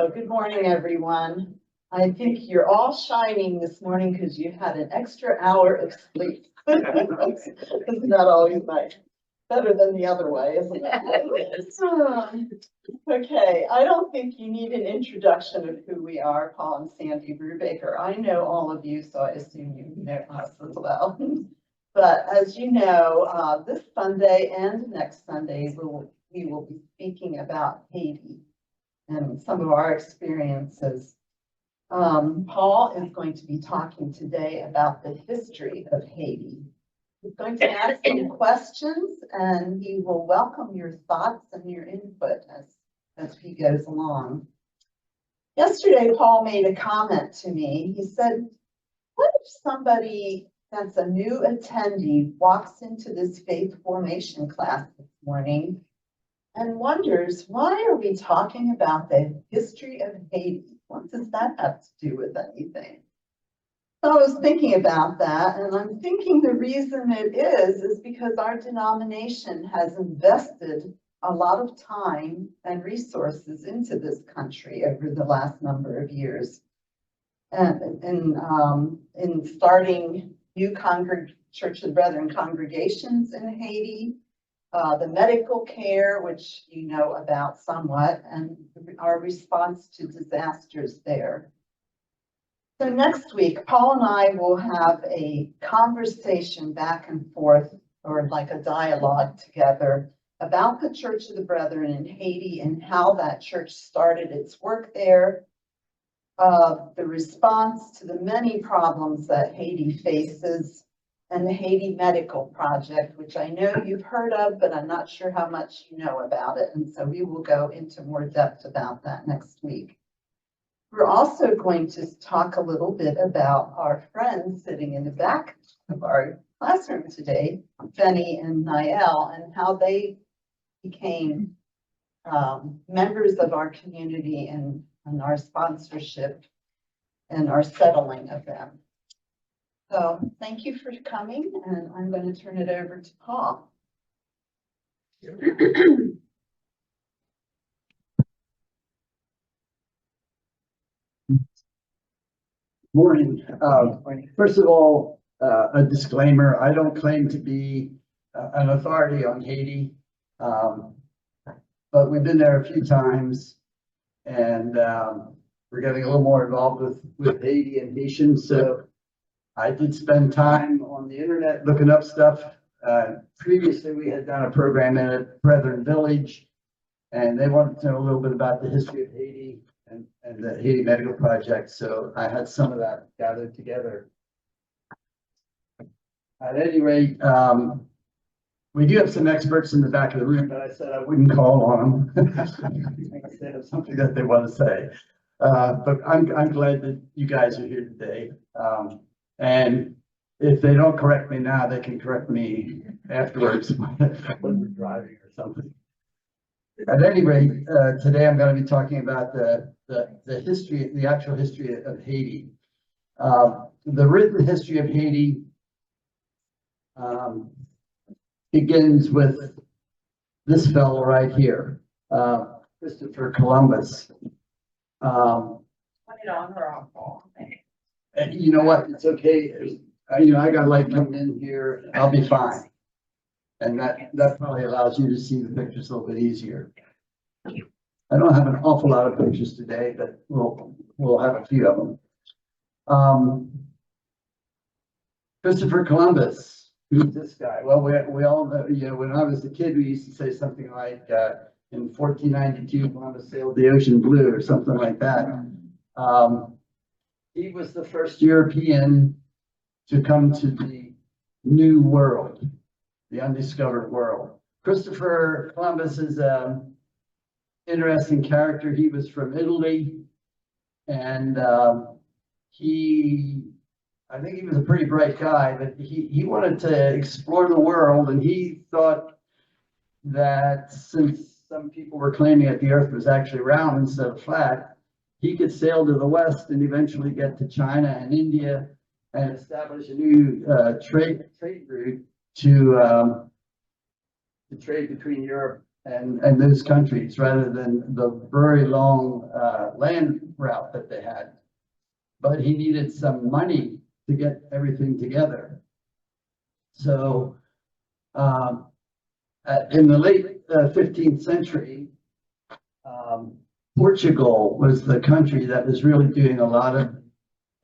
So good morning, everyone. I think you're all shining this morning because you had an extra hour of sleep. Isn't that always nice? Better than the other way, isn't it? Okay, I don't think you need an introduction of who we are, Paul and Sandy Brubaker. I know all of you, so I assume you know us as well. But as you know, this Sunday and next Sunday, we will be speaking about Haiti and some of our experiences. Paul is going to be talking today about the history of Haiti. He's going to ask some questions and he will welcome your thoughts and your input as he goes along. Yesterday, Paul made a comment to me. He said, what if somebody that's a new attendee walks into this faith formation class this morning and wonders, why are we talking about the history of Haiti? What does that have to do with anything? So I was thinking about that, and I'm thinking the reason it is because our denomination has invested a lot of time and resources into this country over the last number of years. And in starting new Church of the Brethren congregations in Haiti, the medical care, which you know about somewhat, and our response to disasters there. So next week, Paul and I will have a conversation back and forth, or like a dialogue together, about the Church of the Brethren in Haiti and how that church started its work there, the response to the many problems that Haiti faces, and the Haiti Medical Project, which I know you've heard of, but I'm not sure how much you know about it. And so we will go into more depth about that next week. We're also going to talk a little bit about our friends sitting in the back of our classroom today, Benny and Niall, and how they became members of our community and our sponsorship and our settling of them. So thank you for coming, and I'm going to turn it over to Paul. Morning. First of all, a disclaimer, I don't claim to be an authority on Haiti, but we've been there a few times, and we're getting a little more involved with Haiti and Haitians. So I did spend time on the internet looking up stuff. Previously, we had done a program in a Brethren Village, and they wanted to know a little bit about the history of Haiti and the Haiti Medical Project. So I had some of that gathered together. At any rate, we do have some experts in the back of the room, but I said I wouldn't call on them. They have something that they want to say. But I'm glad that you guys are here today. And if they don't correct me now, they can correct me afterwards when we're driving or something. At any rate, today I'm going to be talking about the history, the actual history of Haiti. The written history of Haiti begins with this fellow right here, Christopher Columbus. Put it on or off, Paul. And you know what? It's okay. You know, I got light coming in here. I'll be fine. And that probably allows you to see the pictures a little bit easier. I don't have an awful lot of pictures today, but we'll have a few of them. Christopher Columbus, who's this guy? Well, we all know, you know, when I was a kid, we used to say something like, in 1492, Columbus sailed the ocean blue or something like that. He was the first European to come to the New World, the undiscovered world. Christopher Columbus is an interesting character. He was from Italy, and I think he was a pretty bright guy, but he wanted to explore the world, and he thought that since some people were claiming that the earth was actually round instead of flat, he could sail to the west and eventually get to China and India and establish a new trade route to trade between Europe and those countries rather than the very long land route that they had. But he needed some money to get everything together. So in the late 15th century, Portugal was the country that was really doing a lot of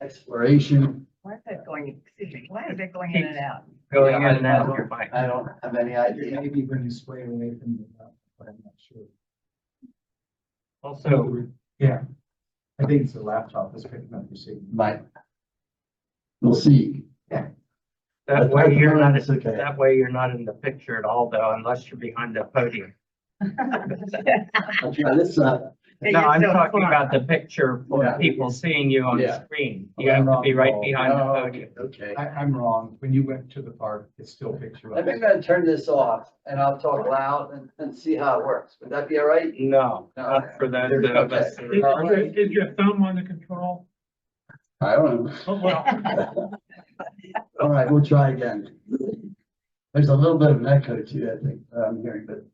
exploration. Why is that going, excuse me, why is that going in and out? Going in Yeah, and out of your mic. I don't have any idea. Maybe when you sway away from the, but I'm not sure. Also, Yeah. I think it's the laptop that's picking up your signal. Might. We'll see. that way you're not, It's okay. that way you're not in the picture at all though, unless you're behind the podium. I'll try this side. No, I'm talking about the picture for Yeah. people seeing you on the Yeah. screen. You have to be right behind the Oh, podium. okay. I'm wrong. When you went to the park, it still picks you I up. think I'm gonna turn this off and I'll talk loud and see how it works. Would that be all right? No, No. not for those of us. Okay. that are- Is your thumb on the control? I don't know. Oh, well. All right, we'll try again. There's a little bit of an echo too, I think, that I'm hearing, but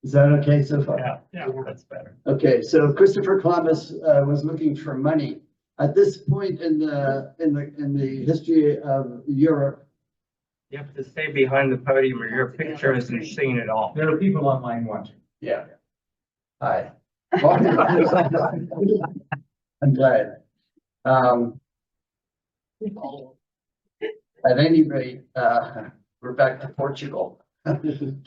is that okay so far? Yeah, that's better. Okay, so Christopher Columbus was looking for money. At this point in the history of Europe, You have to stay behind the podium or your picture isn't seen at all. There are people online watching. yeah. Hi. I'm glad. At any rate, we're back to Portugal.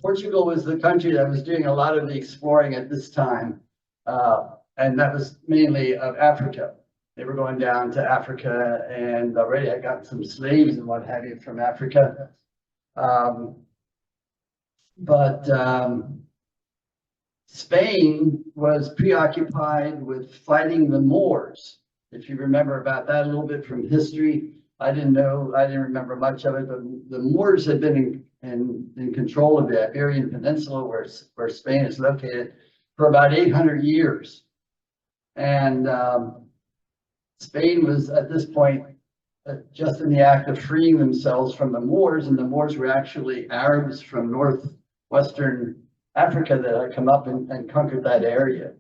Portugal was the country that was doing a lot of the exploring at this time. And that was mainly of Africa. They were going down to Africa and already had gotten some slaves and what have you from Africa. Spain was preoccupied with fighting the Moors. If you remember about that a little bit from history, I didn't remember much of it, but the Moors had been in control of the Iberian Peninsula where Spain is located for about 800 years. And Spain was at this point just in the act of freeing themselves from the Moors, and the Moors were actually Arabs from northwestern Africa that had come up and conquered that area.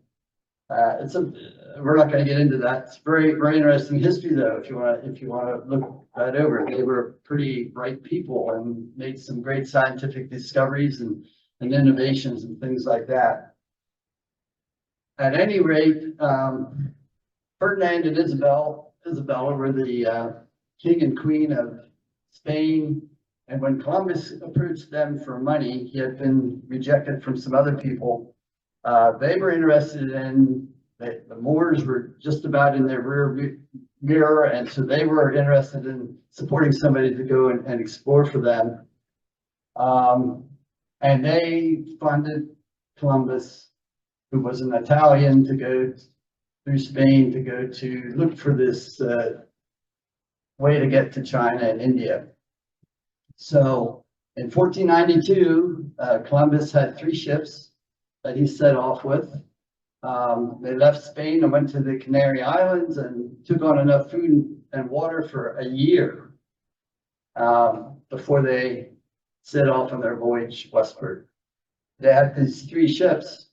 We're not going to get into that. It's very, very interesting history, though. If you want to look that over, they were pretty bright people and made some great scientific discoveries and innovations and things like that. At any rate, Ferdinand and Isabella were the king and queen of Spain. And when Columbus approached them for money, he had been rejected from some other people. They were interested in the Moors were just about in their rear mirror, and so they were interested in supporting somebody to go and explore for them. And they funded Columbus, who was an Italian, to go through Spain to go to look for this way to get to China and India. So in 1492, Columbus had 3 ships that he set off with. They left Spain and went to the Canary Islands and took on enough food and water for a year before they set off on their voyage westward. They had these 3 ships.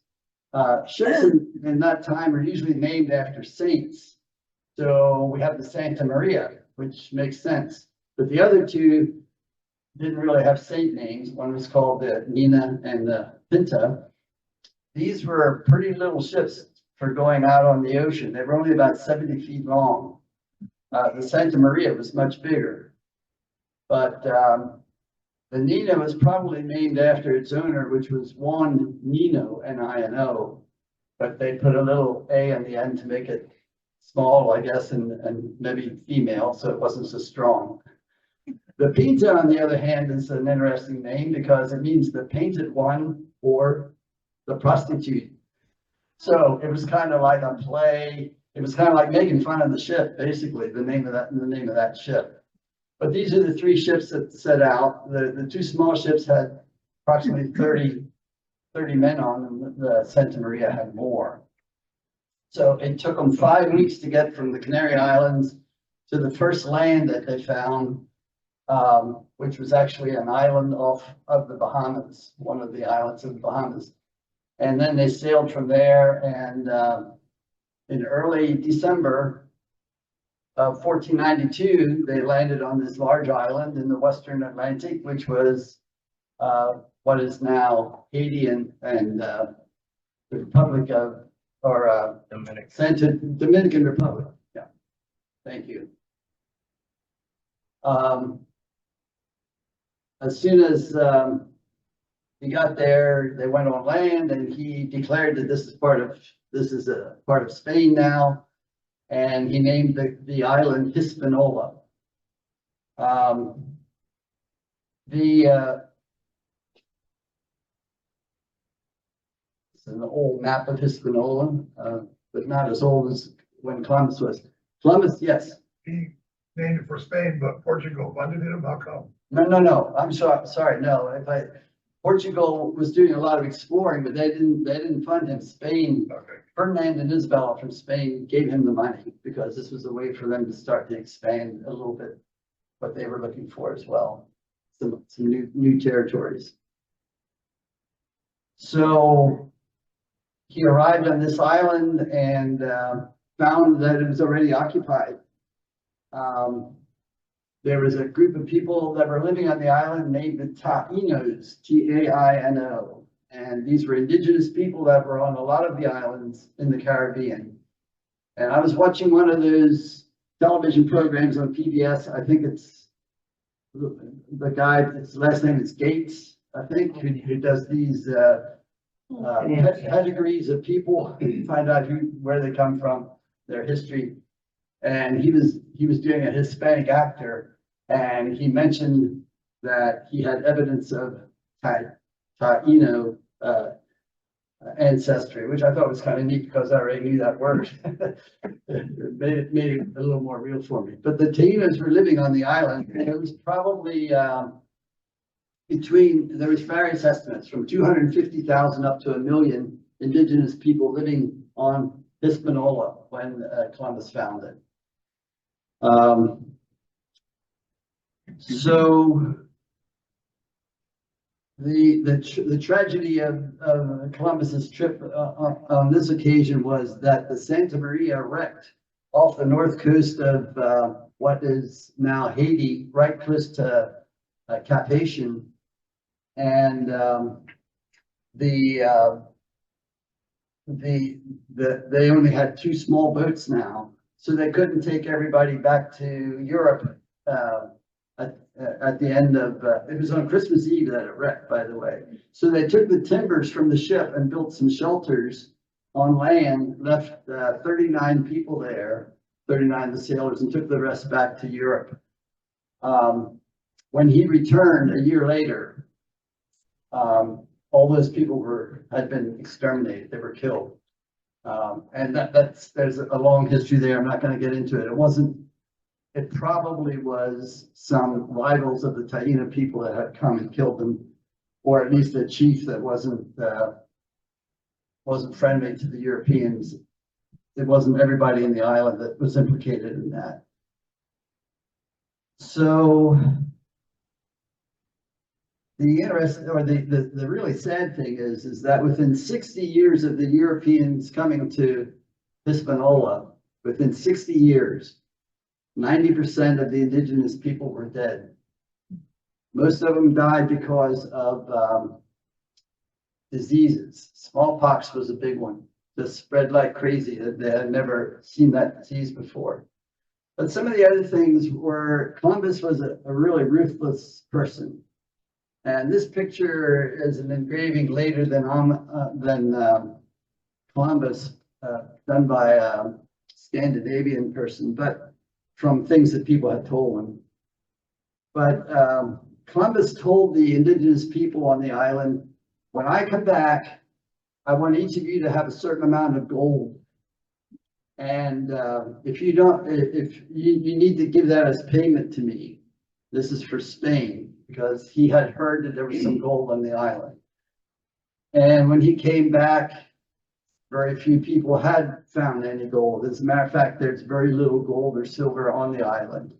Ships in that time are usually named after saints. So we have the Santa Maria, which makes sense. But the other 2 didn't really have saint names. One was called the Nina and the Pinta. These were pretty little ships for going out on the ocean. They were only about 70 feet long. The Santa Maria was much bigger. But the Nina was probably named after its owner, which was Juan Nino, N-I-N-O. But they put a little A on the end to make it small, I guess, and maybe female, so it wasn't so strong. The Pinta, on the other hand, is an interesting name because it means the painted one or the prostitute. So it was kind of like a play. It was kind of like making fun of the ship, basically, the name of that ship. But these are the 3 ships that set out. The 2 small ships had approximately 30 men on them. The Santa Maria had more. So it took them 5 weeks to get from the Canary Islands to the first land that they found, which was actually an island off of the Bahamas, one of the islands of the Bahamas. And then they sailed from there, and in early December of 1492, they landed on this large island in the Western Atlantic, which was what is now Haiti and the Republic of, or Dominican Republic. Yeah, thank you. As soon as he got there, they went on land, and he declared that this is a part of Spain now, and he named the island Hispaniola. It's an old map of Hispaniola, but not as old as when Columbus was. Columbus, yes. He named it for Spain, but Portugal funded him. How come? No. I'm sorry. No, Portugal was doing a lot of exploring, but they didn't fund him. Spain, Okay. Ferdinand and Isabella from Spain gave him the money because this was a way for them to start to expand a little bit what they were looking for as well. Some new territories. So he arrived on this island and found that it was already occupied. There was a group of people that were living on the island named the Taínos, T-A-I-N-O. And these were indigenous people that were on a lot of the islands in the Caribbean. And I was watching one of those television programs on PBS. I think it's the guy, his last name is Gates, I think, who does these pedigrees of people, find out where they come from, their history. And he was doing a Hispanic actor, and he mentioned that he had evidence of Taino ancestry, which I thought was kind of neat because I already knew that word. It made it a little more real for me. But the Tainos were living on the island, and it was probably there was various estimates from 250,000 up to 1 million indigenous people living on Hispaniola when Columbus found it. So the tragedy of Columbus's trip on this occasion was that the Santa Maria wrecked off the north coast of what is now Haiti, right close to Cap Haitian, and they only had 2 small boats now, so they couldn't take everybody back to Europe at the end of, it was on Christmas Eve that it wrecked, by the way. So they took the timbers from the ship and built some shelters on land, left 39 people there, 39 of the sailors, and took the rest back to Europe. When he returned a year later, all those people had been exterminated, they were killed. And there's a long history there. I'm not going to get into it. It probably was some rivals of the Taino people that had come and killed them, or at least a chief that wasn't friendly to the Europeans. It wasn't everybody in the island that was implicated in that. So the interesting, or the really sad thing is that within 60 years of the Europeans coming to Hispaniola, within 60 years, 90% of the indigenous people were dead. Most of them died because of diseases. Smallpox was a big one. Just spread like crazy. They had never seen that disease before. But some of the other things were, Columbus was a really ruthless person. And this picture is an engraving later than Columbus, done by a Scandinavian person, but from things that people had told him. But Columbus told the indigenous people on the island, when I come back, I want each of you to have a certain amount of gold. And if you need to give that as payment to me. This is for Spain, because he had heard that there was some gold on the island. And when he came back, very few people had found any gold. As a matter of fact, there's very little gold or silver on the island.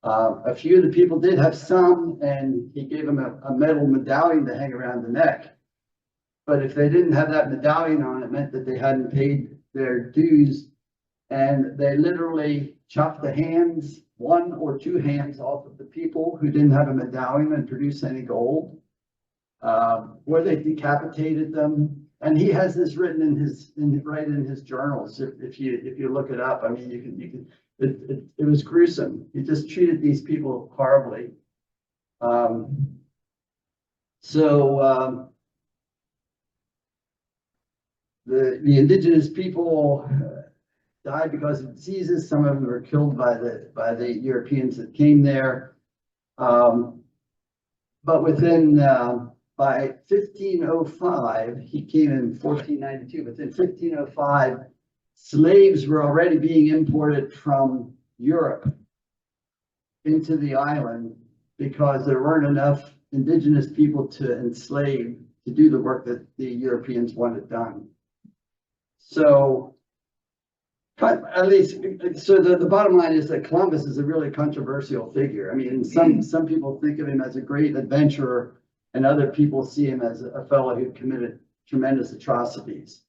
A few of the people did have some, and he gave them a metal medallion to hang around the neck. But if they didn't have that medallion on, it meant that they hadn't paid their dues. And they literally chopped the hands, one or two hands off of the people who didn't have a medallion and produce any gold. Or they decapitated them. And he has this written right in his journals. If you look it up, I mean, you can, it was gruesome. He just treated these people horribly. The indigenous people died because of diseases. Some of them were killed by the Europeans that came there. But within by 1505, he came in 1492. Within 1505, slaves were already being imported from Europe into the island because there weren't enough indigenous people to enslave to do the work that the Europeans wanted done. So, at least, so the bottom line is that Columbus is a really controversial figure. I mean, some people think of him as a great adventurer, and other people see him as a fellow who committed tremendous atrocities.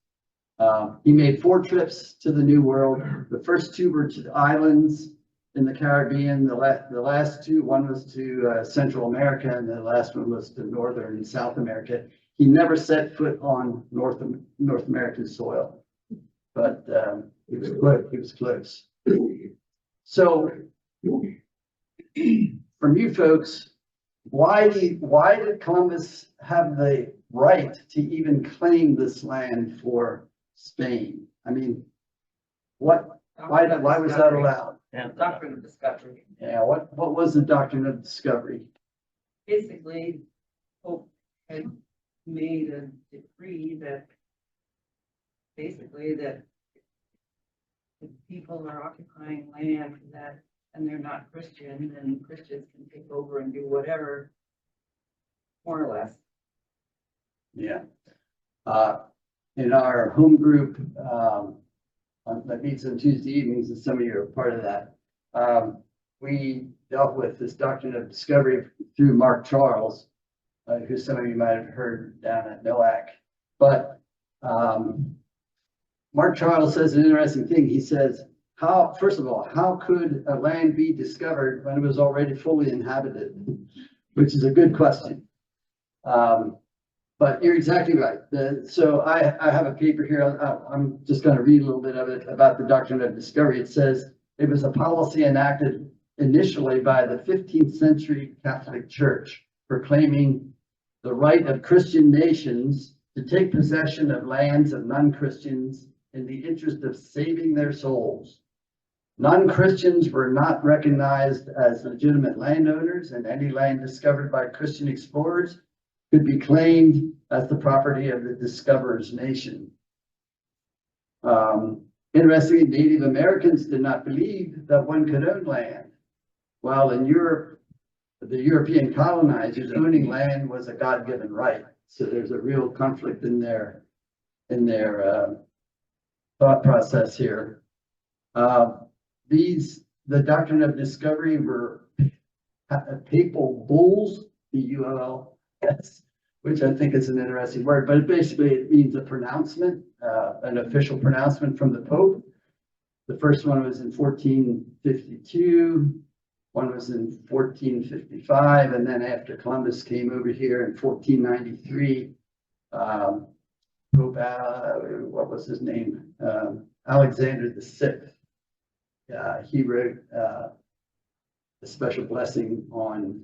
He made 4 trips to the New World. The first 2 were to the islands in the Caribbean. The last 2, one was to Central America, and the last one was to Northern and South America. He never set foot on North American soil, but he was close. He was close. So, from you folks, why did Columbus have the right to even claim this land for Spain? I mean, why was that allowed? Doctrine of discovery. Yeah, what was the doctrine of discovery? Basically, Pope had made a decree that basically that if people are occupying land that and they're not Christian, then Christians can take over and do whatever, more or less. Yeah. In our home group, that meets on Tuesday evenings, and some of you are part of that. We dealt with this doctrine of discovery through Mark Charles, who some of you might have heard down at NOAC. But Mark Charles says an interesting thing. He says, first of all, how could a land be discovered when it was already fully inhabited? Which is a good question. But you're exactly right. So I have a paper here. I'm just going to read a little bit of it about the doctrine of discovery. It says it was a policy enacted initially by the 15th century Catholic Church, proclaiming the right of Christian nations to take possession of lands of non-Christians in the interest of saving their souls. Non-Christians were not recognized as legitimate landowners, and any land discovered by Christian explorers could be claimed as the property of the discoverer's nation. Interestingly, Native Americans did not believe that one could own land, while in Europe, the European colonizers owning land was a God-given right. So there's a real conflict in their thought process here. The doctrine of discovery were papal bulls, B-U-L-L-S, which I think is an interesting word, but it means a pronouncement, an official pronouncement from the Pope. The first one was in 1452, one was in 1455, and then after Columbus came over here in 1493, Pope, what was his name? Alexander VI. He wrote a special blessing on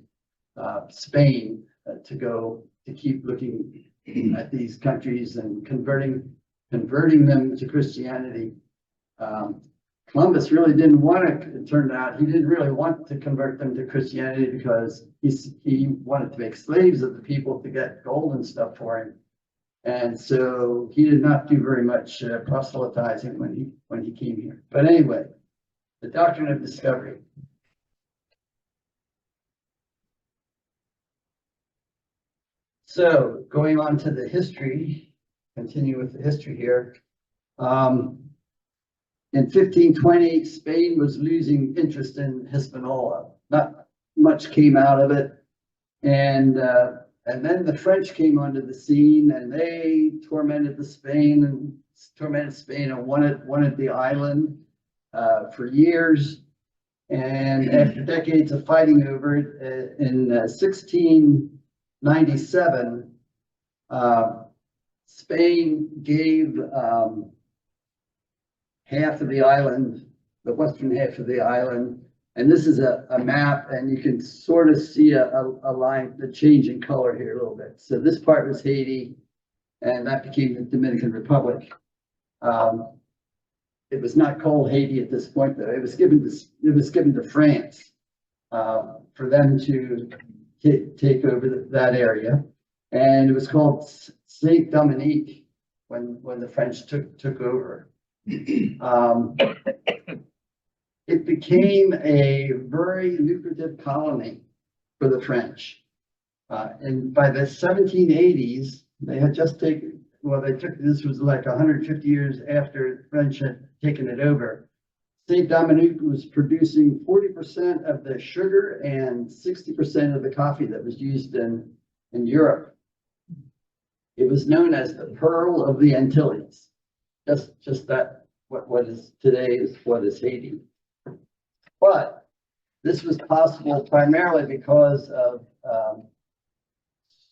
Spain to keep looking at these countries and converting them to Christianity. Columbus really didn't want to, it turned out, he didn't really want to convert them to Christianity because he wanted to make slaves of the people to get gold and stuff for him. And so he did not do very much proselytizing when he came here. But anyway, the doctrine of discovery. So going on to the history, continue with the history here. In 1520, Spain was losing interest in Hispaniola. Not much came out of it. And And then the French came onto the scene and they tormented Spain and wanted the island for years. And after decades of fighting over it, in 1697, Spain gave half of the island, the western half of the island. And this is a map, and you can sort of see a line, the change in color here a little bit. So this part was Haiti, and that became the Dominican Republic. It was not called Haiti at this point, though. It was given to France for them to take over that area, and it was called Saint Dominique when the French took over. It became a very lucrative colony for the French. And by the 1780s, they had just taken, this was like 150 years after the French had taken it over. Saint Dominique was producing 40% of the sugar and 60% of the coffee that was used in Europe. It was known as the Pearl of the Antilles. Just that, what is today is what is Haiti. But this was possible primarily because of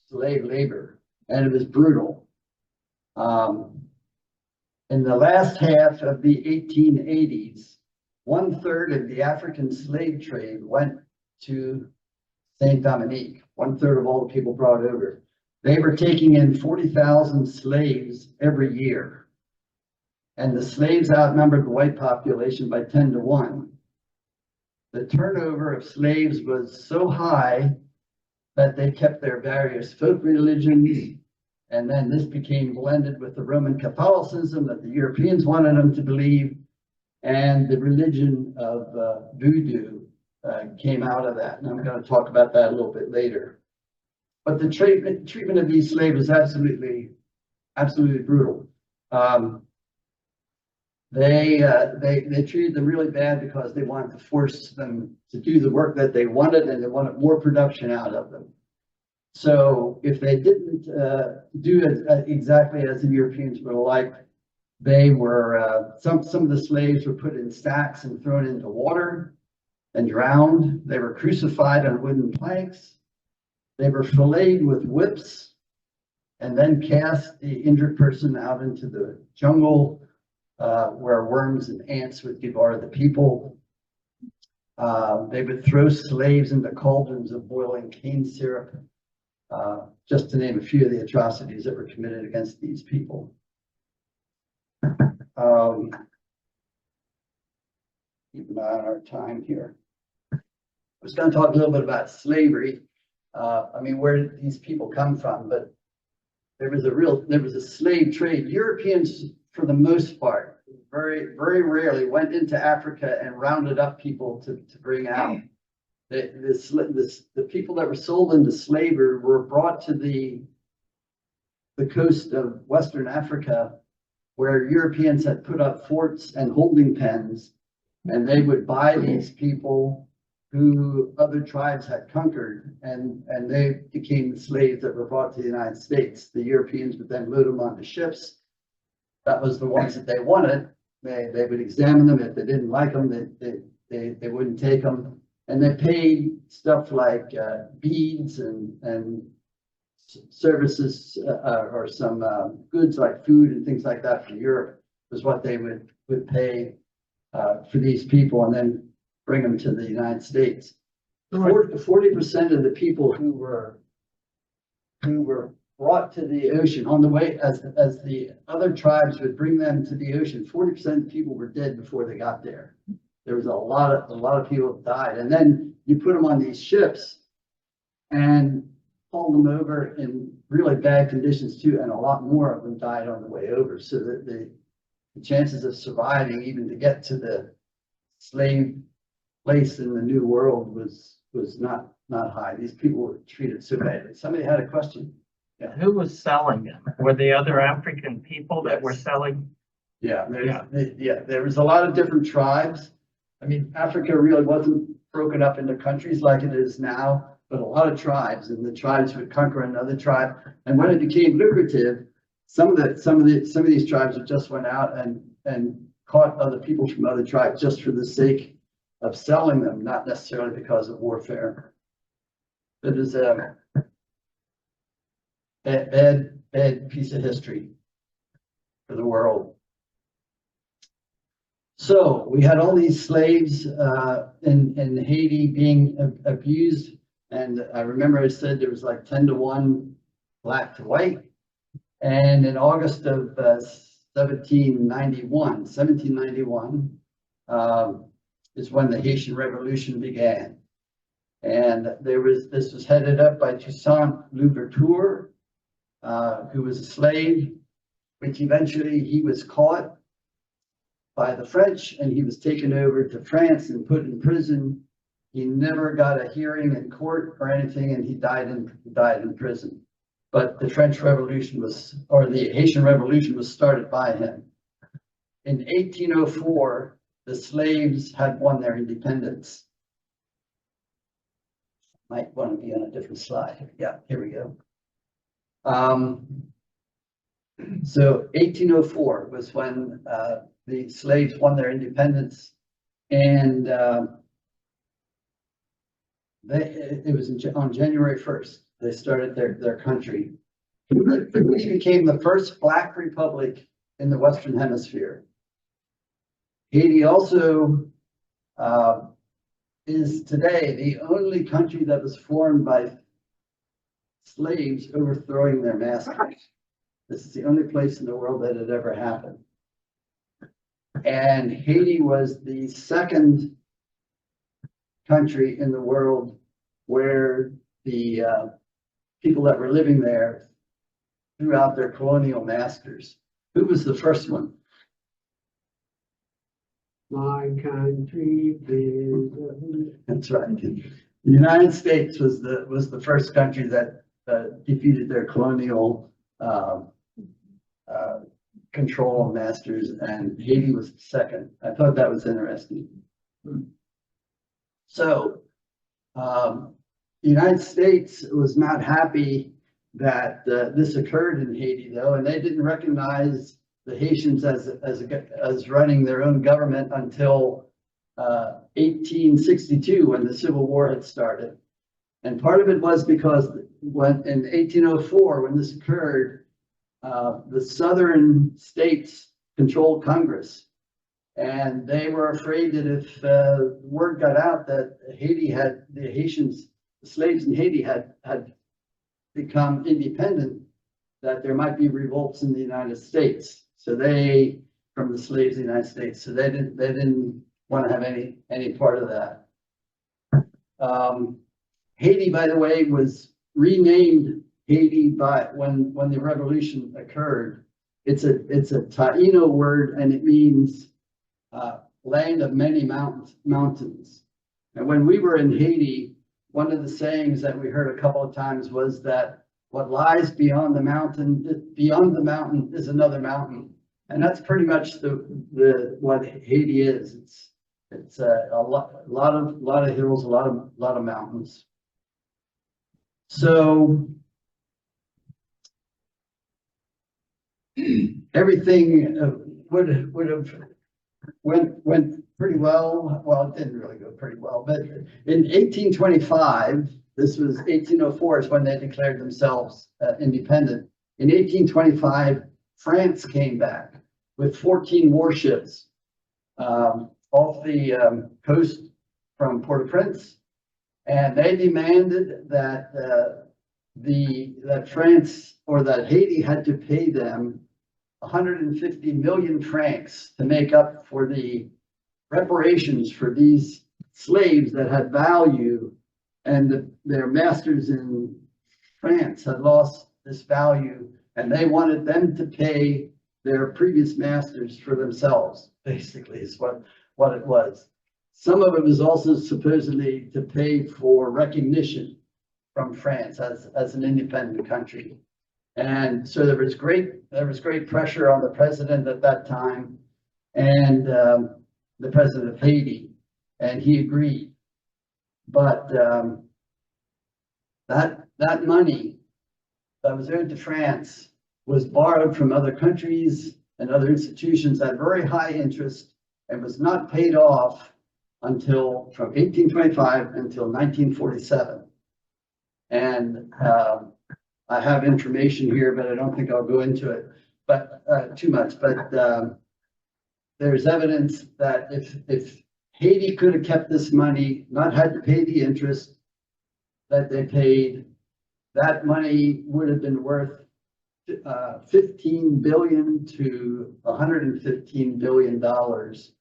slave labor, and it was brutal. In the last half of the 1880s, 1/3 of the African slave trade went to Saint Dominique. 1/3 of all the people brought over. They were taking in 40,000 slaves every year. And the slaves outnumbered the white population by 10 to 1. The turnover of slaves was so high that they kept their various folk religions, and then this became blended with the Roman Catholicism that the Europeans wanted them to believe, and the religion of voodoo came out of that, and I'm going to talk about that a little bit later. But the treatment of these slaves was absolutely brutal. They treated them really bad because they wanted to force them to do the work that they wanted, and they wanted more production out of them. So if they didn't do it exactly as the Europeans would have liked, they were some of the slaves were put in stacks and thrown into water and drowned. They were crucified on wooden planks. They were filleted with whips and then cast the injured person out into the jungle, where worms and ants would devour the people. They would throw slaves into cauldrons of boiling cane syrup, just to name a few of the atrocities that were committed against these people. Keep an eye on our time here. I was going to talk a little bit about slavery. I mean, where did these people come from? But there was a slave trade. Europeans, for the most part, very rarely went into Africa and rounded up people to bring out. The people that were sold into slavery were brought to the coast of Western Africa, where Europeans had put up forts and holding pens, and they would buy these people who other tribes had conquered, and they became the slaves that were brought to the United States. The Europeans would then load them onto ships. That was the ones that they wanted. They would examine them. If they didn't like them, they wouldn't take them. And they paid stuff like beads and services or some goods like food and things like that for Europe was what they would pay for these people, and then bring them to the United States. 40% of the people who were brought to the ocean on the way, as the other tribes would bring them to the ocean, 40% of people were dead before they got there. There was a lot of people that died, and then you put them on these ships and hauled them over in really bad conditions too, and a lot more of them died on the way over. So that the chances of surviving, even to get to the slave place in the New World, was not high. These people were treated so badly. Somebody had a question. Yeah. Who was selling them? Were they other African people that were selling? Yeah, there was a lot of different tribes. I mean, Africa really wasn't broken up into countries like it is now. but a lot of tribes, and the tribes would conquer another tribe. And when it became lucrative, some of these tribes just went out and caught other people from other tribes just for the sake of selling them, not necessarily because of warfare. It is a bad piece of history for the world. So we had all these slaves in Haiti being abused, and I remember I said there was like 10-to-1 black to white. And in August of 1791 is when the Haitian Revolution began. And this was headed up by Toussaint Louverture, who was a slave, which eventually he was caught by the French and he was taken over to France and put in prison. He never got a hearing in court or anything, and he died in prison. But the French Revolution the Haitian Revolution was started by him. In 1804, the slaves had won their independence. Might want to be on a different slide. Yeah, here we go. So 1804 was when the slaves won their independence, and it was on January 1st. They started their country. It became the first Black republic in the Western Hemisphere. Haiti also is today the only country that was formed by slaves overthrowing their masters. This is the only place in the world that it ever happened. And Haiti was the second country in the world where the people that were living there threw out their colonial masters. Who was the first one? My country is. That's right. The United States was the first country that defeated their colonial control of masters, and Haiti was the second. I thought that was interesting. So the United States was not happy that this occurred in Haiti, though, and they didn't recognize the Haitians as running their own government until 1862, when the Civil War had started. And part of it was because when in 1804, when this occurred, the southern states controlled Congress, and they were afraid that if word got out that the slaves in Haiti had become independent, that there might be revolts in the United States. So from the slaves in the United States, so they didn't want to have any part of that. Haiti, by the way, was renamed Haiti when the revolution occurred. It's a Taino word, and it means land of many mountains. And when we were in Haiti, one of the sayings that we heard a couple of times was that what lies beyond the mountain is another mountain. And that's pretty much what Haiti is. It's a lot of hills, a lot of mountains. So everything would have went pretty well. Well, it didn't really go pretty well, but in 1825, this was 1804 is when they declared themselves independent. In 1825, France came back with 14 warships off the coast from Port-au-Prince, and they demanded that that Haiti had to pay them 150 million francs to make up for the reparations for these slaves that had value, and their masters in France had lost this value, and they wanted them to pay their previous masters for themselves, basically, is what it was. Some of it was also supposedly to pay for recognition from France as an independent country. And so there was great pressure on the president at that time, and the president of Haiti, and he agreed. But That money that was owed to France was borrowed from other countries and other institutions at very high interest and was not paid off until from 1825 until 1947. And I have information here, but I don't think I'll go into it, but too much. But there's evidence that if Haiti could have kept this money, not had to pay the interest that they paid, that money would have been worth 15 billion to 115 billion dollars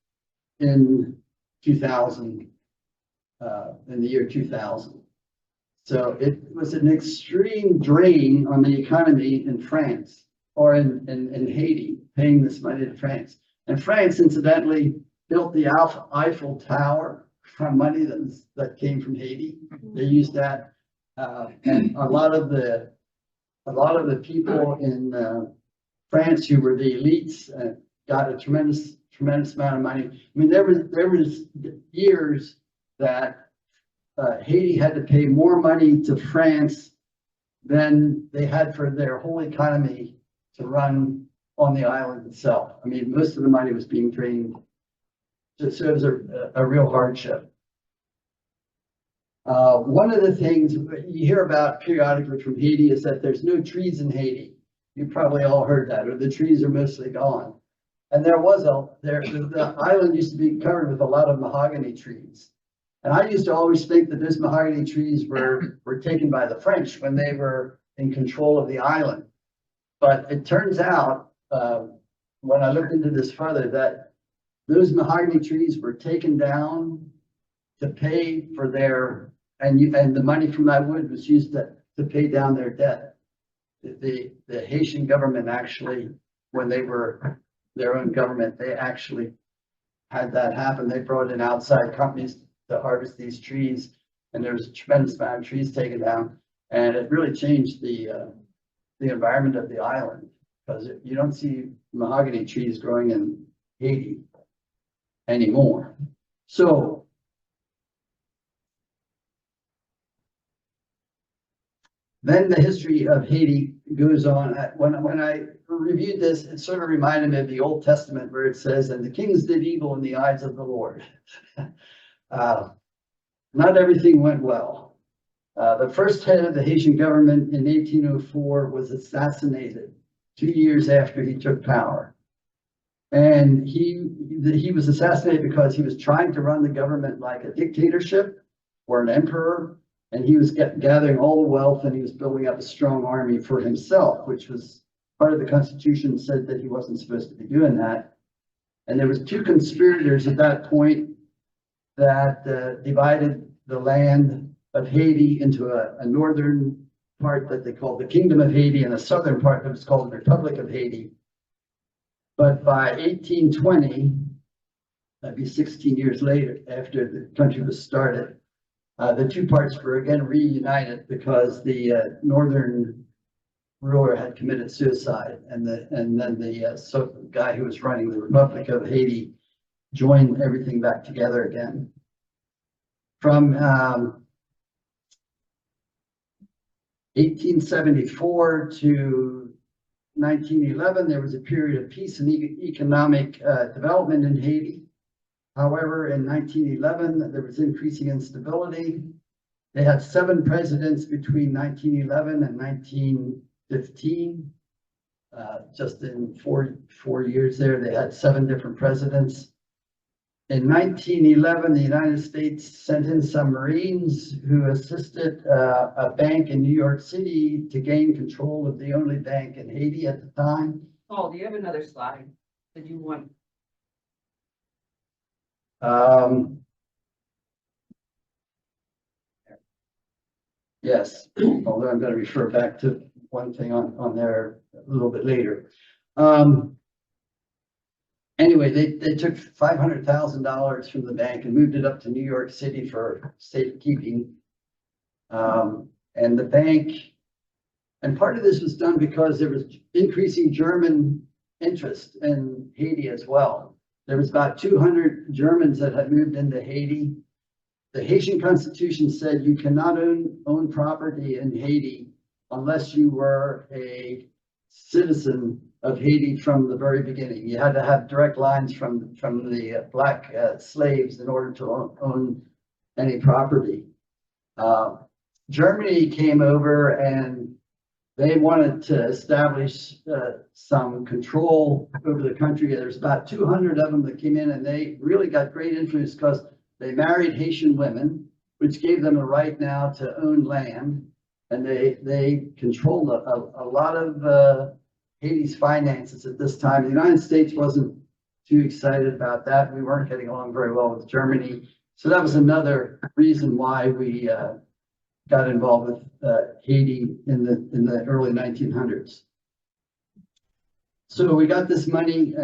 in 2000, in the year 2000. So it was an extreme drain on the economy in France or in Haiti, paying this money to France. And France, incidentally, built the Eiffel Tower from money that came from Haiti. They used that, and a lot of the people in France who were the elites got a tremendous amount of money. I mean, there was years that Haiti had to pay more money to France than they had for their whole economy to run on the island itself. I mean, most of the money was being drained. So it was a real hardship. One of the things you hear about periodically from Haiti is that there's no trees in Haiti. You probably all heard that, or the trees are mostly gone. And the island used to be covered with a lot of mahogany trees. And I used to always think that those mahogany trees were taken by the French when they were in control of the island. But it turns out, when I looked into this further, that those mahogany trees were taken down to pay for their, and the money from that wood was used to pay down their debt. The Haitian government actually, when they were their own government, they actually had that happen. They brought in outside companies to harvest these trees, and there was a tremendous amount of trees taken down, and it really changed the environment of the island, because you don't see mahogany trees growing in Haiti anymore. So then the history of Haiti goes on. When I reviewed this, it sort of reminded me of the Old Testament, where it says, "And the kings did evil in the eyes of the Lord." Not everything went well. The first head of the Haitian government in 1804 was assassinated 2 years after he took power. And he was assassinated because he was trying to run the government like a dictatorship or an emperor. And he was gathering all the wealth, and he was building up a strong army for himself, which was part of the Constitution said that he wasn't supposed to be doing that. And there was two conspirators at that point that divided the land of Haiti into a northern part that they called the Kingdom of Haiti and a southern part that was called the Republic of Haiti. But by 1820, that'd be 16 years later after the country was started, the two parts were again reunited because the northern ruler had committed suicide, and then the guy who was running the Republic of Haiti joined everything back together again. From 1874 to 1911, there was a period of peace and economic development in Haiti. However, in 1911, there was increasing instability. They had 7 presidents between 1911 and 1915. Just in four years there, they had 7 different presidents. In 1911, the United States sent in some Marines who assisted a bank in New York City to gain control of the only bank in Haiti at the time. Paul, do you have another slide that you want? Yes, although I'm going to refer back to one thing on there a little bit later. Anyway, they took $500,000 from the bank and moved it up to New York City for safekeeping. And the bank, and part of this was done because there was increasing German interest in Haiti as well. There was about 200 Germans that had moved into Haiti, the Haitian constitution said you cannot own property in Haiti unless you were a citizen of Haiti from the very beginning. You had to have direct lines from the black slaves in order to own any property. Germany came over and they wanted to establish some control over the country. There's about 200 of them that came in, and they really got great influence because they married Haitian women, which gave them a right now to own land. And they controlled a lot of Haiti's finances at this time. The United States wasn't too excited about that. We weren't getting along very well with Germany. So that was another reason why we got involved with Haiti in the early 1900s. So we got this money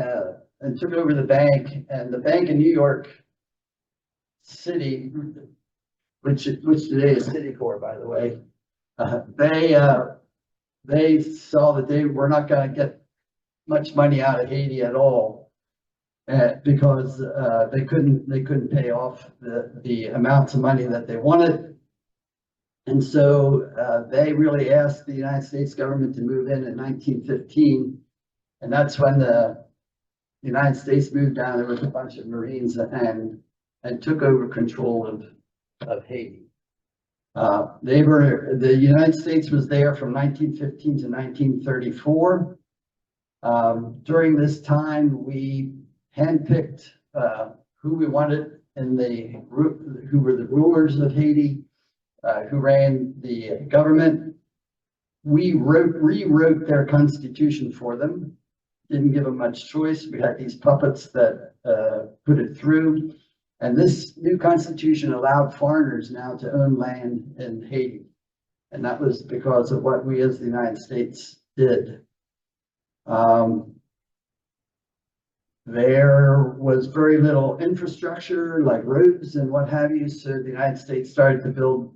and took over the bank, and the bank in New York City, which today is Citicorp, by the way, they saw that they were not going to get much money out of Haiti at all because they couldn't pay off the amounts of money that they wanted. And so they really asked the United States government to move in 1915. And that's when the United States moved down there with a bunch of Marines and took over control of Haiti. The United States was there from 1915 to 1934. During this time, we handpicked who we wanted who were the rulers of Haiti, who ran the government. We rewrote their constitution for them. Didn't give them much choice. We had these puppets that put it through. And this new constitution allowed foreigners now to own land in Haiti. And that was because of what we as the United States did. There was very little infrastructure like roads and what have you. So the United States started to build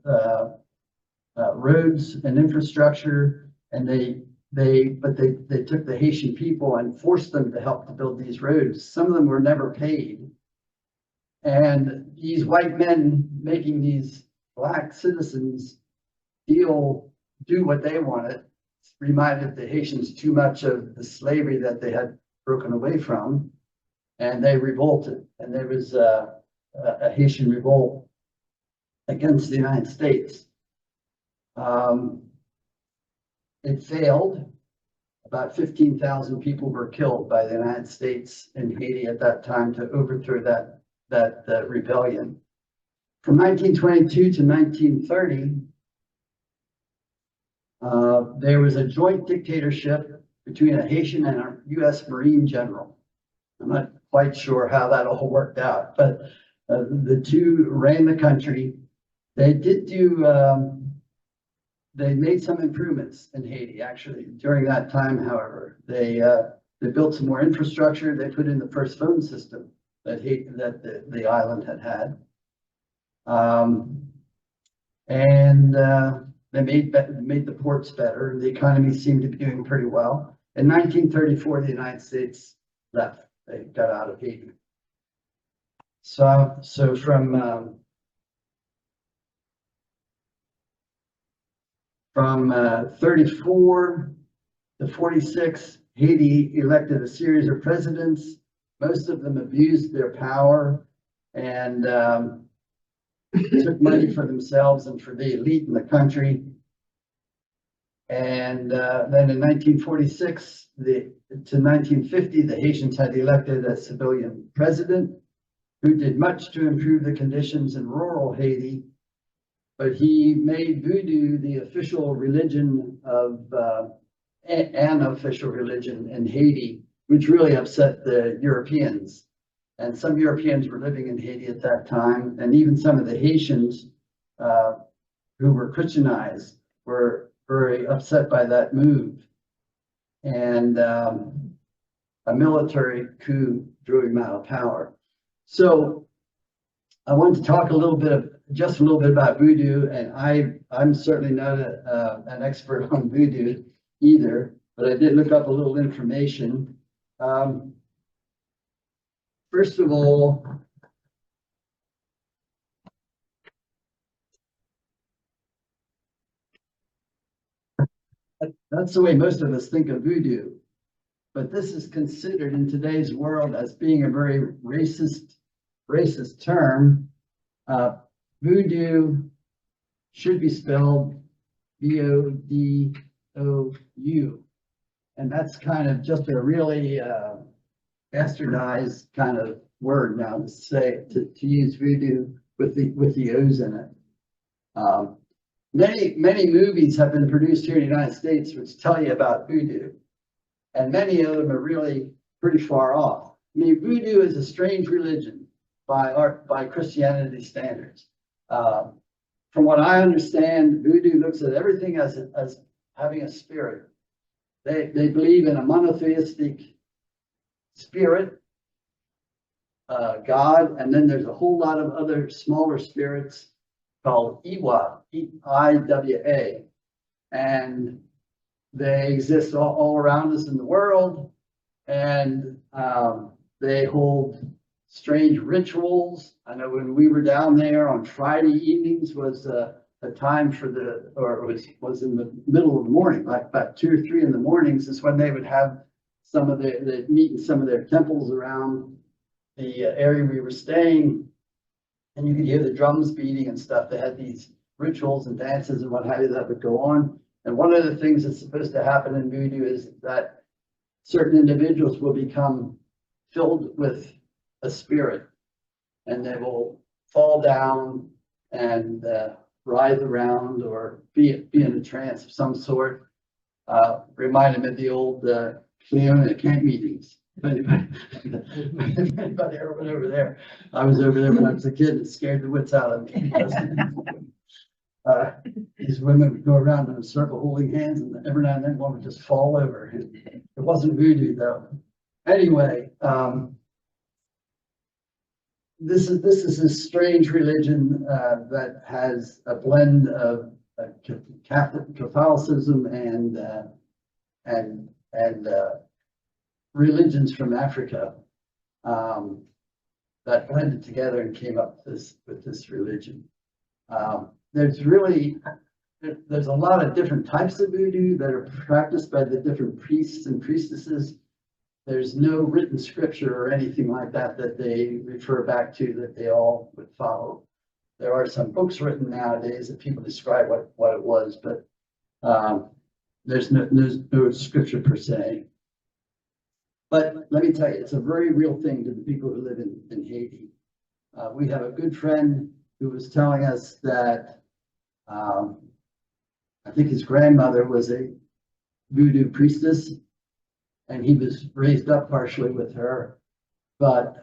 roads and infrastructure, and they took the Haitian people and forced them to help to build these roads. Some of them were never paid. And these white men making these black citizens do what they wanted reminded the Haitians too much of the slavery that they had broken away from, and they revolted. And there was a Haitian revolt against the United States. It failed. About 15,000 people were killed by the United States in Haiti at that time to overthrow that rebellion. From 1922 to 1930, there was a joint dictatorship between a Haitian and a U.S. Marine general. I'm not quite sure how that all worked out, but the two ran the country. They did they made some improvements in Haiti, actually, during that time, however. They built some more infrastructure. They put in the first phone system that the island had. They made the ports better, and the economy seemed to be doing pretty well. In 1934, the United States left. They got out of Haiti. So from 34 to 46, Haiti elected a series of presidents. Most of them abused their power and took money for themselves and for the elite in the country. And then in 1946 to 1950, the Haitians had elected a civilian president who did much to improve the conditions in rural Haiti, but he made voodoo the official religion of an official religion in Haiti, which really upset the Europeans. And some Europeans were living in Haiti at that time, and even some of the Haitians who were Christianized were very upset by that move. And a military coup drew him out of power. So I want to talk just a little bit about voodoo, and I'm certainly not an expert on voodoo either, but I did look up a little information. First of all, That's the way most of us think of voodoo. But this is considered in today's world as being a very racist term. Voodoo should be spelled Vodou. And that's kind of just a really bastardized kind of word now to say, to use voodoo with the O's in it. Many movies have been produced here in the United States which tell you about voodoo. And many of them are really pretty far off. I mean, voodoo is a strange religion by Christianity standards. From what I understand, voodoo looks at everything as having a spirit. They believe in a monotheistic spirit, God, and then there's a whole lot of other smaller spirits called Iwa, I-W-A. And they exist all around us in the world, and they hold strange rituals. I know when we were down there on Friday evenings was a time for was in the middle of the morning, like about 2 or 3 in the mornings is when they would have they'd meet in some of their temples around the area we were staying, and you could hear the drums beating and stuff. They had these rituals and dances and what have you that would go on. And one of the things that's supposed to happen in voodoo is that certain individuals will become filled with a spirit, and they will fall down and writhe around or be in a trance of some sort. Reminded me of the old Cleona camp meetings. If anybody ever went over there, I was over there when I was a kid. It scared the wits out of me. Because, these women would go around in a circle holding hands, and every now and then one would just fall over. It wasn't voodoo though. Anyway, this is a strange religion that has a blend of Catholicism and religions from Africa that blended together and came up with this religion. There's a lot of different types of voodoo that are practiced by the different priests and priestesses. There's no written scripture or anything like that that they refer back to that they all would follow. There are some books written nowadays that people describe what it was, but there's no scripture per se. But let me tell you, it's a very real thing to the people who live in Haiti. We have a good friend who was telling us that I think his grandmother was a voodoo priestess, and he was raised up partially with her. But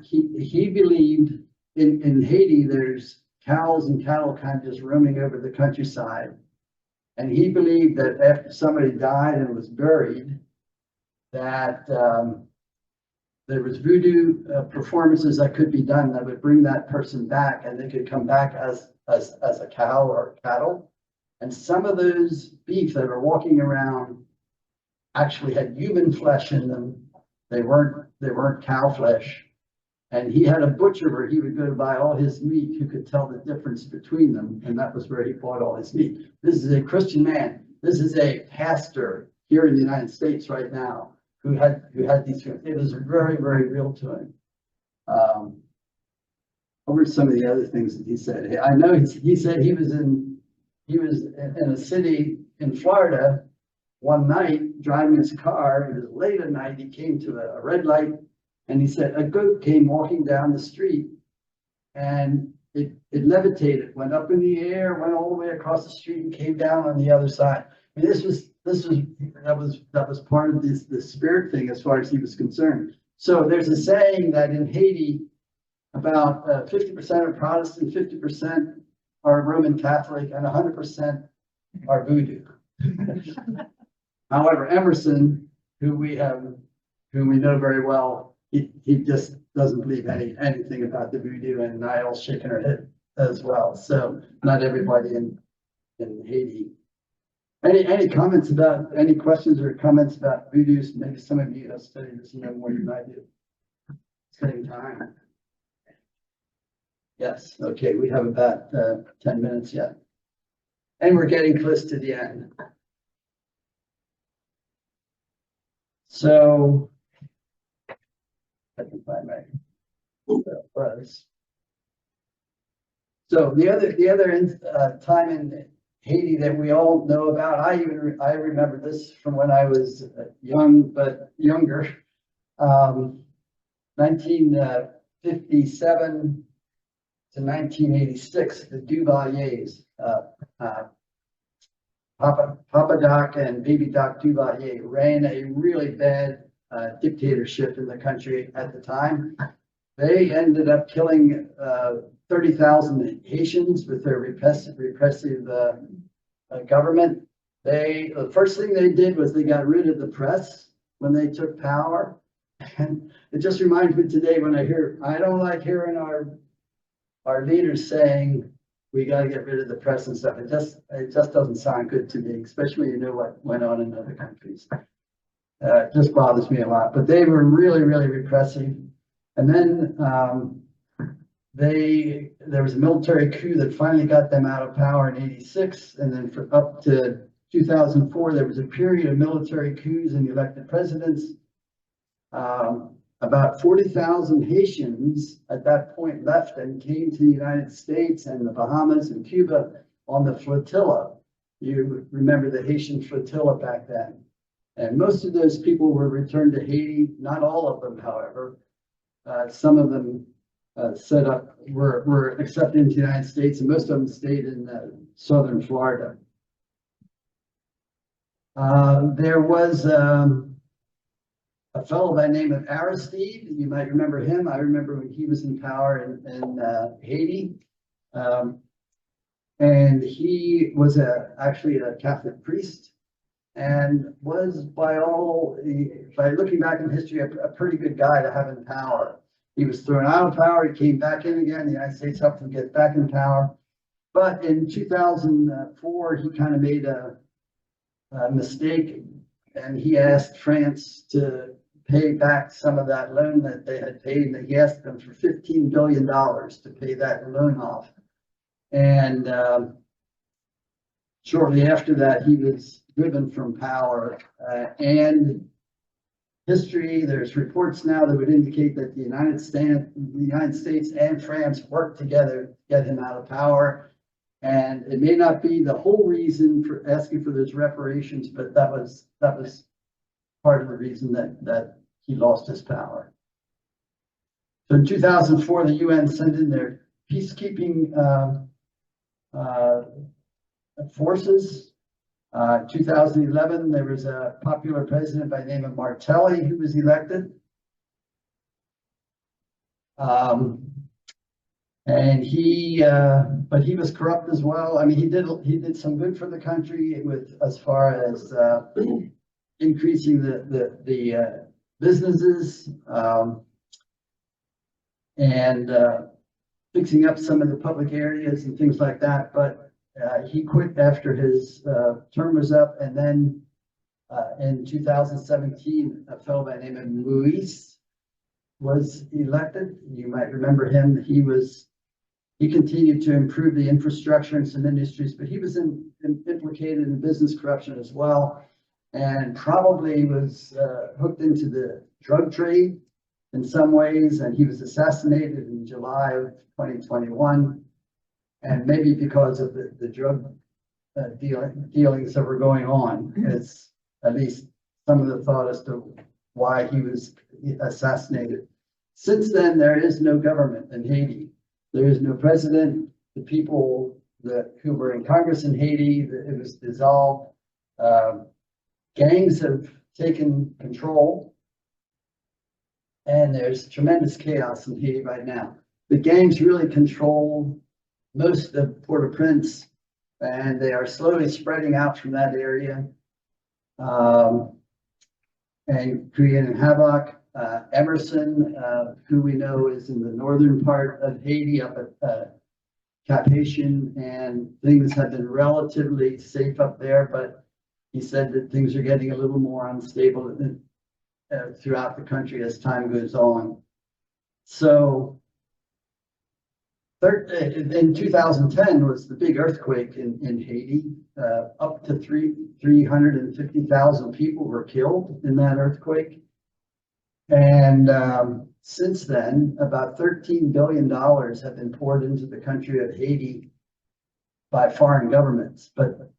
he believed in Haiti, there's cows and cattle kind of just roaming over the countryside. And he believed that after somebody died and was buried, that there was voodoo performances that could be done that would bring that person back, and they could come back as a cow or cattle. And some of those beef that were walking around actually had human flesh in them. They weren't cow flesh. And he had a butcher where he would go to buy all his meat, who could tell the difference between them, and that was where he bought all his meat. This is a Christian man. This is a pastor here in the United States right now who had these things. It was very, very real to him. What were some of the other things that he said? I know he said he was in a city in Florida one night driving his car. It was late at night. He came to a red light, and he said a goat came walking down the street, and it levitated, went up in the air, went all the way across the street, and came down on the other side. I mean, that was part of this spirit thing as far as he was concerned. So there's a saying that in Haiti, about 50% are Protestant, 50% are Roman Catholic, and 100% are voodoo. However, Emerson, whom we know very well, he just doesn't believe anything about the voodoo, and Niall's shaking her head as well. So not everybody in Haiti. Any comments about, any questions or comments about voodoo? Maybe some of you have studied this more than I do. Same time. Yes, okay, we have about 10 minutes yet. And we're getting close to the end. So I can find my was. So the other time in Haiti that we all know about, I remember this from when I was young, but younger. 1957 to 1986, the Duvaliers, Papa Doc and Baby Doc Duvalier ran a really bad dictatorship in the country at the time. They ended up killing 30,000 Haitians with their repressive government. The first thing they did was they got rid of the press when they took power. And it just reminds me today when I don't like hearing our leaders saying we got to get rid of the press and stuff. It just doesn't sound good to me, especially when you know what went on in other countries. It just bothers me a lot. But they were really, really repressive. And then there was a military coup that finally got them out of power in '86, and then for up to 2004, there was a period of military coups and elected presidents. About 40,000 Haitians at that point left and came to the United States and the Bahamas and Cuba on the flotilla. You remember the Haitian flotilla back then. And most of those people were returned to Haiti, not all of them, however. Some of them were accepted into the United States, and most of them stayed in southern Florida. There was a fellow by the name of Aristide. You might remember him. I remember when he was in power in Haiti. And he was actually a Catholic priest and was by looking back in history, a pretty good guy to have in power. He was thrown out of power. He came back in again. The United States helped him get back in power. But in 2004, he kind of made a mistake, and he asked France to pay back some of that loan that they had paid. And he asked them for $15 billion to pay that loan off. And shortly after that, he was driven from power. And there's reports now that would indicate that the United States and France worked together to get him out of power. And it may not be the whole reason for asking for those reparations, but that was part of the reason that he lost his power. So in 2004, the UN sent in their peacekeeping forces. 2011, there was a popular president by the name of Martelli who was elected. And but he was corrupt as well. I mean, he did some good for the country as far as increasing the businesses and fixing up some of the public areas and things like that. But he quit after his term was up, and then in 2017, a fellow by the name of Luis was elected. You might remember him. He continued to improve the infrastructure in some industries, but he was implicated in business corruption as well, and probably was hooked into the drug trade in some ways. And he was assassinated in July of 2021, and maybe because of the drug dealings that were going on, is at least some of the thought as to why he was assassinated. Since then, there is no government in Haiti. There is no president. The people who were in Congress in Haiti, it was dissolved. Gangs have taken control, and there's tremendous chaos in Haiti right now. The gangs really control most of Port-au-Prince, and they are slowly spreading out from that area and creating havoc. Emerson, who we know is in the northern part of Haiti, up at Cap-Haitien, and things have been relatively safe up there, but he said that things are getting a little more unstable throughout the country as time goes on. So In 2010 was the big earthquake in Haiti. Up to 350,000 people were killed in that earthquake. And since then, about $13 billion have been poured into the country of Haiti by foreign governments. But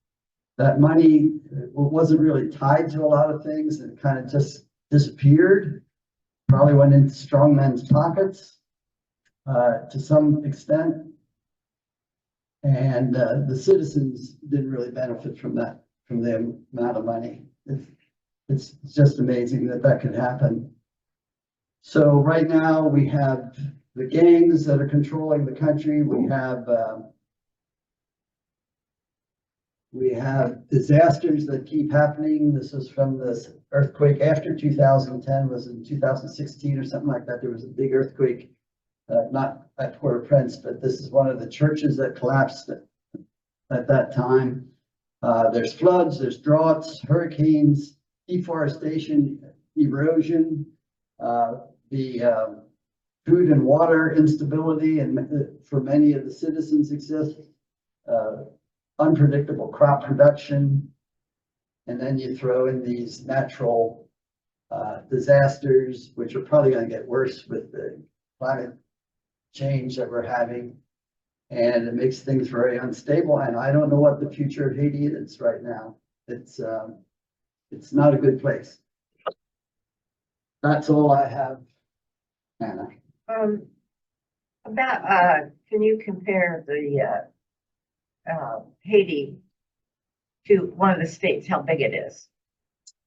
that money wasn't really tied to a lot of things. It kind of just disappeared, probably went into strongmen's pockets to some extent. And the citizens didn't really benefit from that, from the amount of money. It's just amazing that that could happen. So right now we have the gangs that are controlling the country. We have disasters that keep happening. This is from this earthquake after 2010, was in 2016 or something like that. There was a big earthquake, not at Port-au-Prince, but this is one of the churches that collapsed at that time. There's floods, there's droughts, hurricanes, deforestation, erosion, the food and water instability, and for many of the citizens exist. Unpredictable crop production, and then you throw in these natural disasters, which are probably going to get worse with the climate change that we're having, and it makes things very unstable. And I don't know what the future of Haiti is right now. It's not a good place. That's all I have, Anna. Can you compare the Haiti to one of the states, how big it is?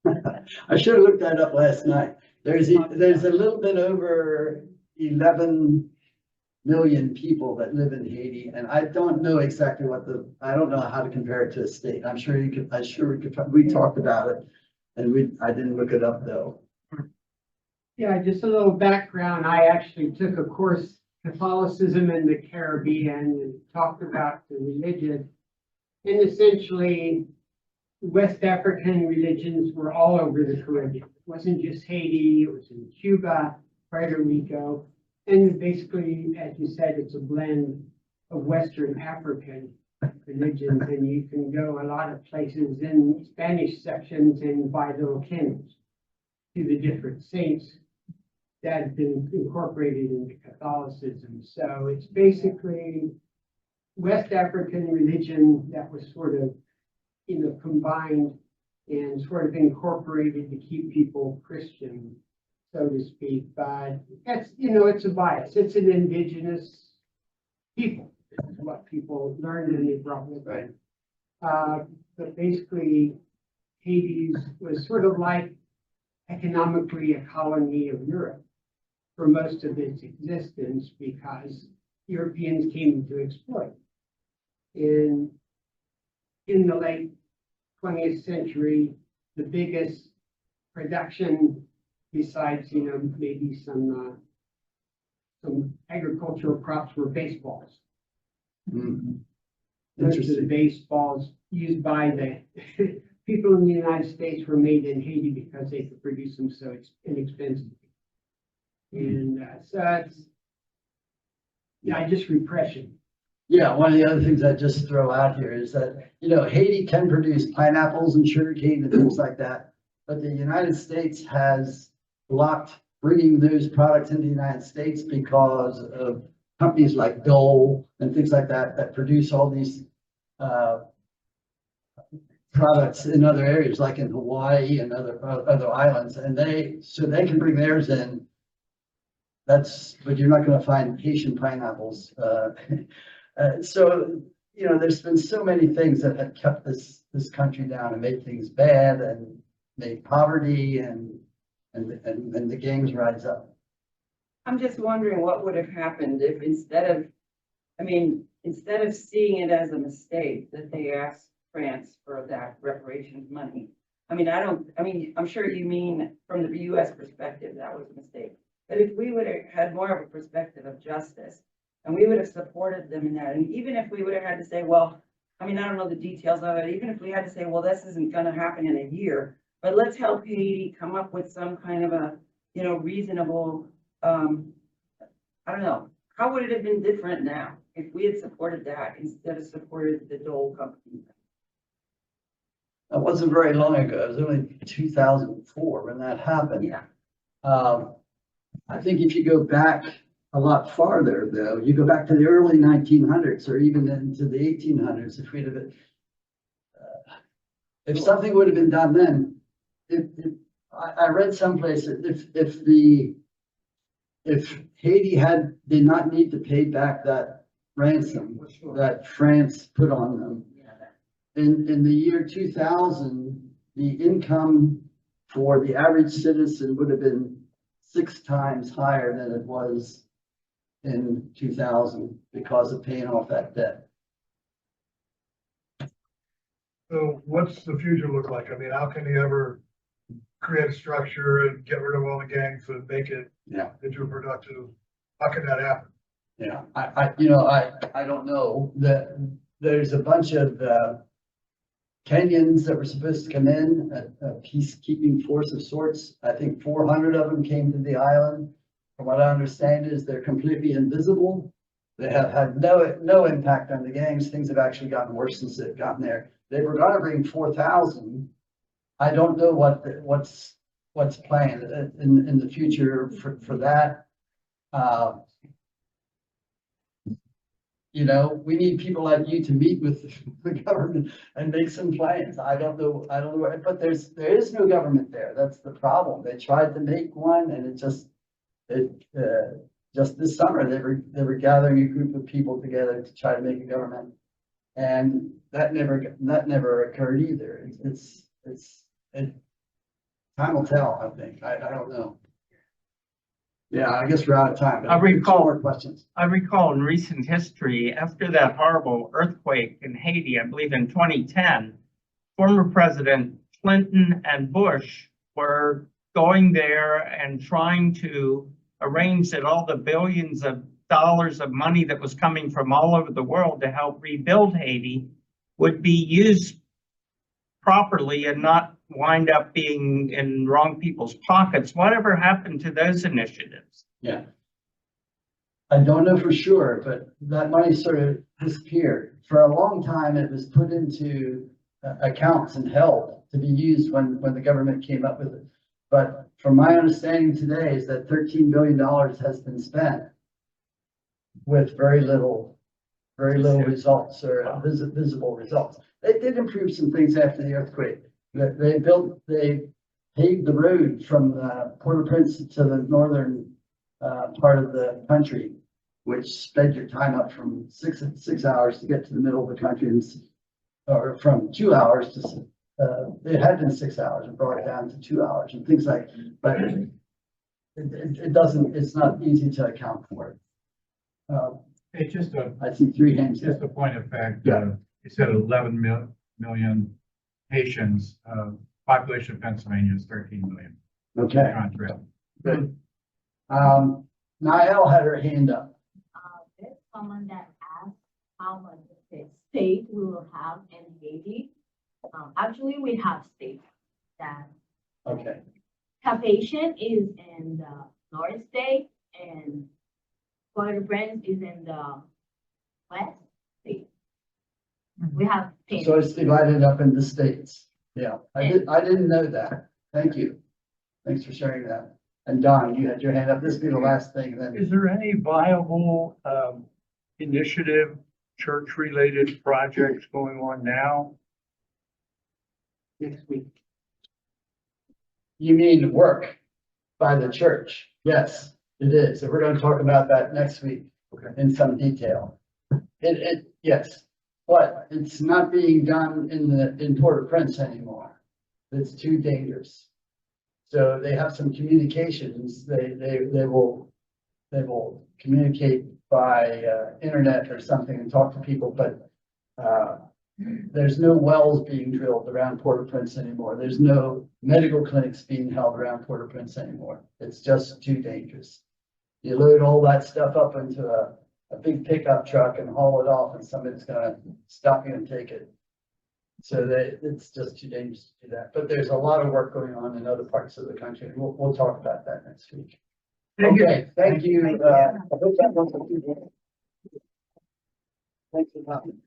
I should have looked that up last night. There's a little bit over 11 million people that live in Haiti, and I don't know exactly I don't know how to compare it to a state. I'm sure we could, we talked about it, and I didn't look it up though. Yeah, just a little background. I actually took a course, Catholicism in the Caribbean, and talked about the religion. And essentially, West African religions were all over the Caribbean. It wasn't just Haiti, it was in Cuba, Puerto Rico. And basically, as you said, it's a blend of Western African religions. And you can go a lot of places in Spanish sections and buy little candles to the different saints that have been incorporated into Catholicism. So it's basically West African religion that was sort of, combined and sort of incorporated to keep people Christian, so to speak. But that's, it's a bias. It's an indigenous people. This is what people learned and they brought with them. But basically, Haiti was sort of like economically a colony of Europe for most of its existence, because Europeans came to exploit. In the late 20th century, the biggest production, besides maybe some agricultural crops, were baseballs. Mm-hmm. Most of the baseballs used by the people in the United States were made in Haiti because they could produce them so inexpensively. And so it's, just repression. Yeah, one of the other things I just throw out here is that, Haiti can produce pineapples and sugarcane and things like that, but the United States has blocked bringing those products into the United States because of companies like Dole and things like that produce all these products in other areas, like in Hawaii and other islands, and they can bring theirs in. But you're not going to find Haitian pineapples. So, there's been so many things that have kept this country down and made things bad and made poverty and the gangs rise up. I'm just wondering what would have happened if instead of seeing it as a mistake that they asked France for that reparations money. I'm sure you mean from the US perspective, that was a mistake. But if we would have had more of a perspective of justice, and we would have supported them in that, and even if we would have had to say, well, I don't know the details of it, even if we had to say, well, this isn't going to happen in a year, but let's help Haiti come up with some kind of a, reasonable, I don't know, how would it have been different now? if we had supported that instead of supported the Dole company. That wasn't very long ago. It was only 2004 when that happened. Yeah, I think if you go back a lot farther, though, you go back to the early 1900s or even into the 1800s, if we'd have, if something would have been done then, I read someplace that if Haiti did not need to pay back that ransom that France put on them, in the year 2000, the income for the average citizen would have been 6 times higher than it was in 2000 because of paying off that debt. So what's the future look like? I mean, how can you ever create a structure and get rid of all the gangs and make it Yeah. into a productive? How can that happen? Yeah, I don't know that there's a bunch of, Kenyans that were supposed to come in, a peacekeeping force of sorts. I think 400 of them came to the island. From what I understand is they're completely invisible. They have had no impact on the gangs. Things have actually gotten worse since they've gotten there. They were gonna bring 4,000. I don't know what's planned in the future for that. We need people like you to meet with the government and make some plans. I don't know, but there is no government there. That's the problem. They tried to make one and just this summer, they were gathering a group of people together to try to make a government. And that never occurred either. Time will tell, I think. I don't know. Yeah, I guess we're out of time. but I recall- two more questions. I recall in recent history, after that horrible earthquake in Haiti, I believe in 2010, former President Clinton and Bush were going there and trying to arrange that all the billions of dollars of money that was coming from all over the world to help rebuild Haiti would be used properly and not wind up being in wrong people's pockets. Whatever happened to those initiatives? Yeah. I don't know for sure, but that money sort of disappeared. For a long time, it was put into accounts and held to be used when the government came up with it. But from my understanding today is that $13 billion has been spent with very little results or visible results. They did improve some things after the earthquake. They paved the road from Port-au-Prince to the northern part of the country, which sped your time up from six hours to get to the middle of the country, or from 2 hours to it had been 6 hours and brought it down to 2 hours and things like. But it's not easy to account for it. It's just I see 3 hands. just a point of fact, Yeah. you said 11 million Haitians, population of Pennsylvania is 13 million. Okay, Contrail. good. Niall had her hand up. There's someone that asked how much the state will have in Haiti. Actually, we have states that Okay, Cap-Haïtien is in the north state and Port-au-Prince is in the west state. We have. so it's divided up into states. Yeah, I didn't know that. Thank you. Thanks for sharing that. And Don, you had your hand up. This will be the last thing, and then. Is there any viable initiative, church-related projects going on now? Next week. You mean work by the church? Yes, it is. And we're going to talk about that next week in some detail. Yes, but it's not being done in Port-au-Prince anymore. It's too dangerous. So they have some communications. They will communicate by internet or something and talk to people, but there's no wells being drilled around Port-au-Prince anymore. There's no medical clinics being held around Port-au-Prince anymore. It's just too dangerous. You load all that stuff up into a big pickup truck and haul it off, and somebody's gonna stop you and take it. So it's just too dangerous to do that. But there's a lot of work going on in other parts of the country. We'll talk about that next week. Okay, thank you. I hope that wasn't too long. Thanks for coming.